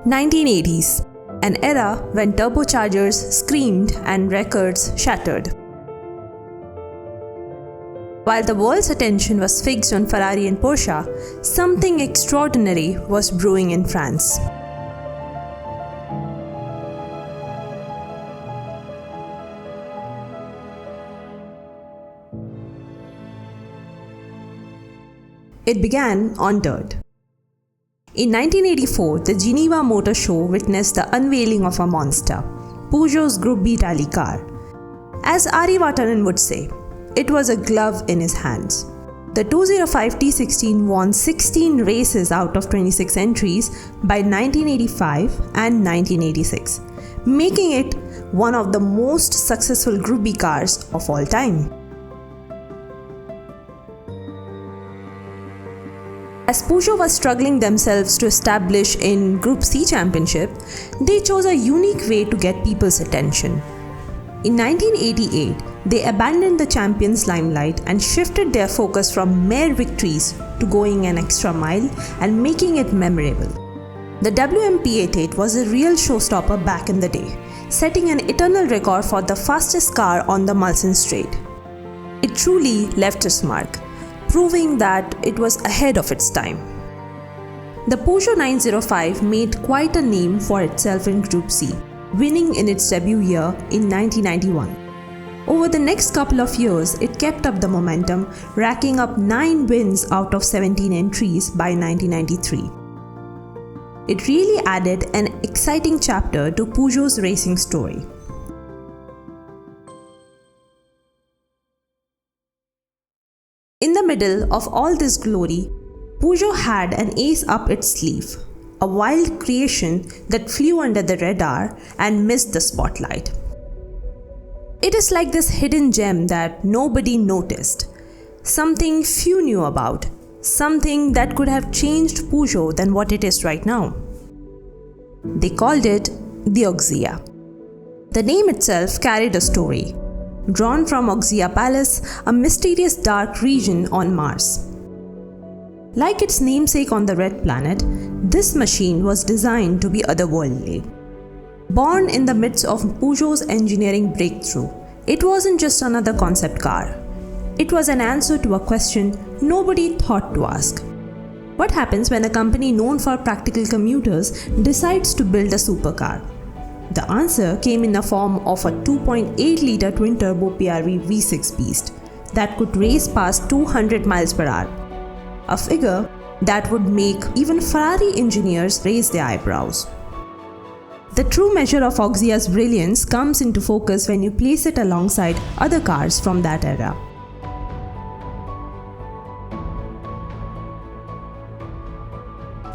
1980s, an era when turbochargers screamed and records shattered. While the world's attention was fixed on Ferrari and Porsche, something extraordinary was brewing in France. It began on dirt. In 1984, the Geneva Motor Show witnessed the unveiling of a monster, Peugeot's Group B rally car. As Ari Vatanen would say, it was a glove in his hands. The 205 T16 won 16 races out of 26 entries by 1985 and 1986, making it one of the most successful Group B cars of all time. As Peugeot was struggling themselves to establish in Group C championship, they chose a unique way to get people's attention. In 1988, they abandoned the champions' limelight and shifted their focus from mere victories to going an extra mile and making it memorable. The WMP88 was a real showstopper back in the day, setting an eternal record for the fastest car on the Mulsanne Straight. It truly left its mark, proving that it was ahead of its time. The Peugeot 905 made quite a name for itself in Group C, winning in its debut year in 1991. Over the next couple of years, it kept up the momentum, racking up 9 wins out of 17 entries by 1993. It really added an exciting chapter to Peugeot's racing story. In the middle of all this glory, Peugeot had an ace up its sleeve, a wild creation that flew under the radar and missed the spotlight. It is like this hidden gem that nobody noticed, something few knew about, something that could have changed Peugeot than what it is right now. They called it the Oxia. The name itself carried a story, drawn from Oxia Palace, a mysterious dark region on Mars. Like its namesake on the Red Planet, this machine was designed to be otherworldly. Born in the midst of Peugeot's engineering breakthrough, it wasn't just another concept car. It was an answer to a question nobody thought to ask. What happens when a company known for practical commuters decides to build a supercar? The answer came in the form of a 2.8-liter twin-turbo PRV V6 beast that could race past 200 miles per hour, a figure that would make even Ferrari engineers raise their eyebrows. The true measure of Oxia's brilliance comes into focus when you place it alongside other cars from that era.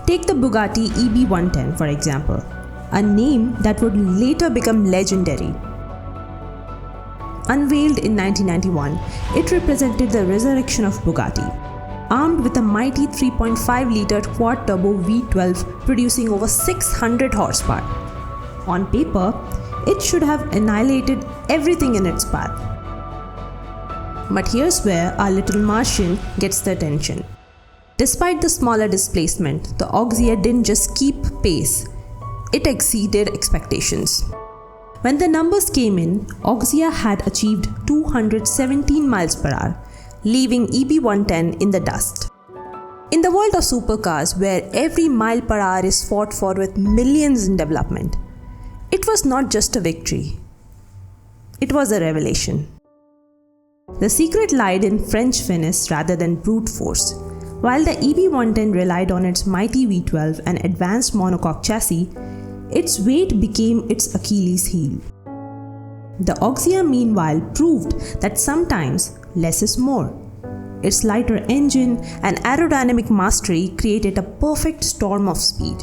Take the Bugatti EB110 for example, a name that would later become legendary. Unveiled in 1991, it represented the resurrection of Bugatti, armed with a mighty 3.5-liter quad-turbo V12 producing over 600 horsepower. On paper, it should have annihilated everything in its path. But here's where our little Martian gets the attention. Despite the smaller displacement, the Oxia didn't just keep pace, it exceeded expectations. When the numbers came in, Oxia had achieved 217 miles per hour, leaving EB110 in the dust. In the world of supercars, where every mile per hour is fought for with millions in development, it was not just a victory. It was a revelation. The secret lied in French finesse rather than brute force. While the EB110 relied on its mighty V12 and advanced monocoque chassis, its weight became its Achilles heel. The Oxia meanwhile proved that sometimes less is more. Its lighter engine and aerodynamic mastery created a perfect storm of speed.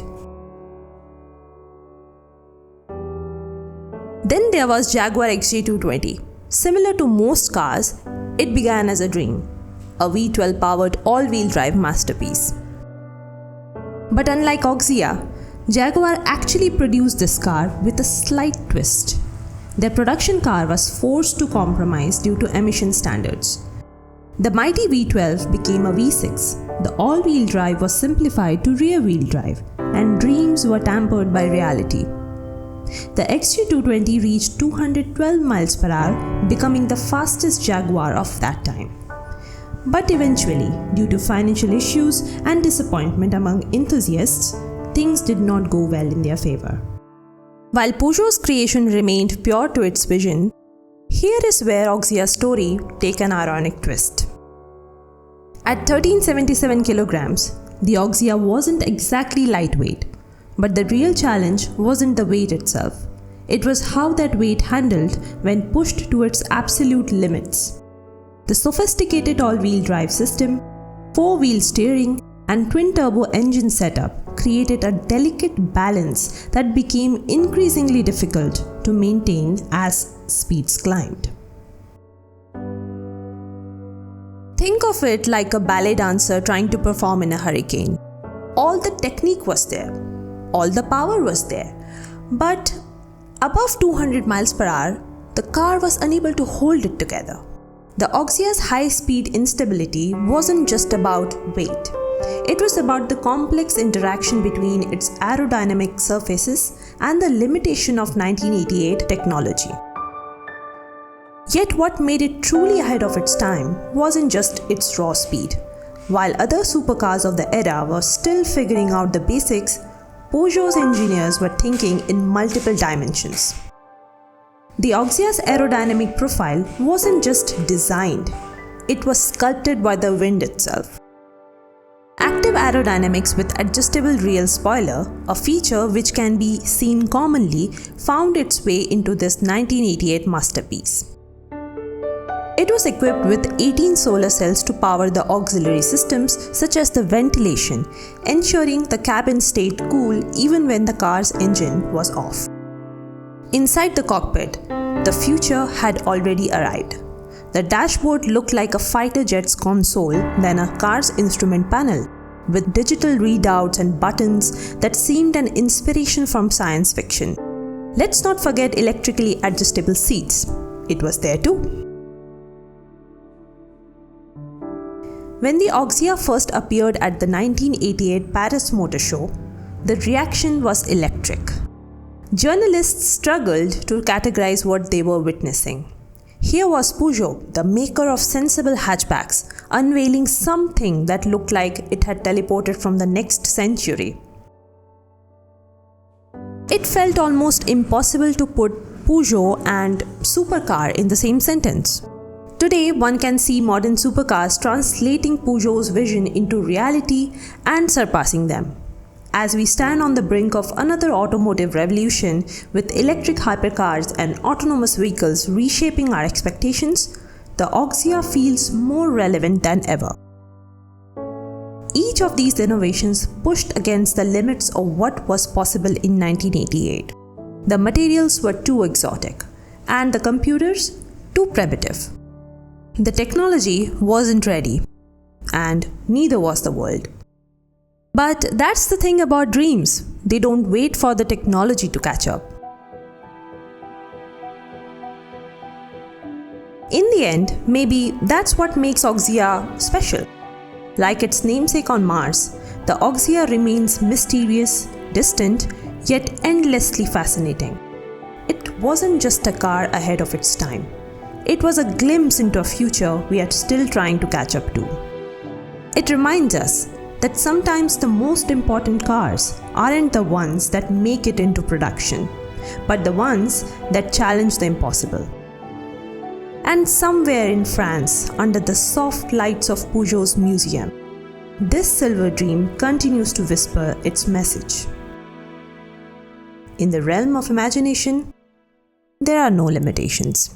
Then there was Jaguar XJ220. Similar to most cars, it began as a dream, a V12 powered all-wheel drive masterpiece. But unlike Oxia, Jaguar actually produced this car with a slight twist. Their production car was forced to compromise due to emission standards. The mighty V12 became a V6. The all-wheel drive was simplified to rear-wheel drive, and dreams were tampered by reality. The XJ220 reached 212 miles per hour, becoming the fastest Jaguar of that time. But eventually, due to financial issues and disappointment among enthusiasts, things did not go well in their favor. While Peugeot's creation remained pure to its vision, here is where Oxia's story takes an ironic twist. At 1377 kilograms, the Oxia wasn't exactly lightweight, but the real challenge wasn't the weight itself. It was how that weight handled when pushed to its absolute limits. The sophisticated all-wheel drive system, four-wheel steering, and twin-turbo engine setup created a delicate balance that became increasingly difficult to maintain as speeds climbed. Think of it like a ballet dancer trying to perform in a hurricane. All the technique was there, all the power was there, but above 200 miles per hour, the car was unable to hold it together. The Oxia's high-speed instability wasn't just about weight. It was about the complex interaction between its aerodynamic surfaces and the limitation of 1988 technology. Yet what made it truly ahead of its time wasn't just its raw speed. While other supercars of the era were still figuring out the basics, Peugeot's engineers were thinking in multiple dimensions. The Oxia's aerodynamic profile wasn't just designed, it was sculpted by the wind itself. Active aerodynamics with adjustable rear spoiler, a feature which can be seen commonly, found its way into this 1988 masterpiece. It was equipped with 18 solar cells to power the auxiliary systems such as the ventilation, ensuring the cabin stayed cool even when the car's engine was off. Inside the cockpit, the future had already arrived. The dashboard looked like a fighter jet's console than a car's instrument panel, with digital readouts and buttons that seemed an inspiration from science fiction. Let's not forget electrically adjustable seats. It was there too. When the Oxia first appeared at the 1988 Paris Motor Show, the reaction was electric. Journalists struggled to categorize what they were witnessing. Here was Peugeot, the maker of sensible hatchbacks, unveiling something that looked like it had teleported from the next century. It felt almost impossible to put Peugeot and supercar in the same sentence. Today, one can see modern supercars translating Peugeot's vision into reality and surpassing them. As we stand on the brink of another automotive revolution with electric hypercars and autonomous vehicles reshaping our expectations, the Oxia feels more relevant than ever. Each of these innovations pushed against the limits of what was possible in 1988. The materials were too exotic, and the computers too primitive. The technology wasn't ready, and neither was the world. But that's the thing about dreams. They don't wait for the technology to catch up. In the end, maybe that's what makes Oxia special. Like its namesake on Mars, the Oxia remains mysterious, distant, yet endlessly fascinating. It wasn't just a car ahead of its time. It was a glimpse into a future we are still trying to catch up to. It reminds us that sometimes the most important cars aren't the ones that make it into production, but the ones that challenge the impossible. And somewhere in France, under the soft lights of Peugeot's museum, this silver dream continues to whisper its message. In the realm of imagination, there are no limitations.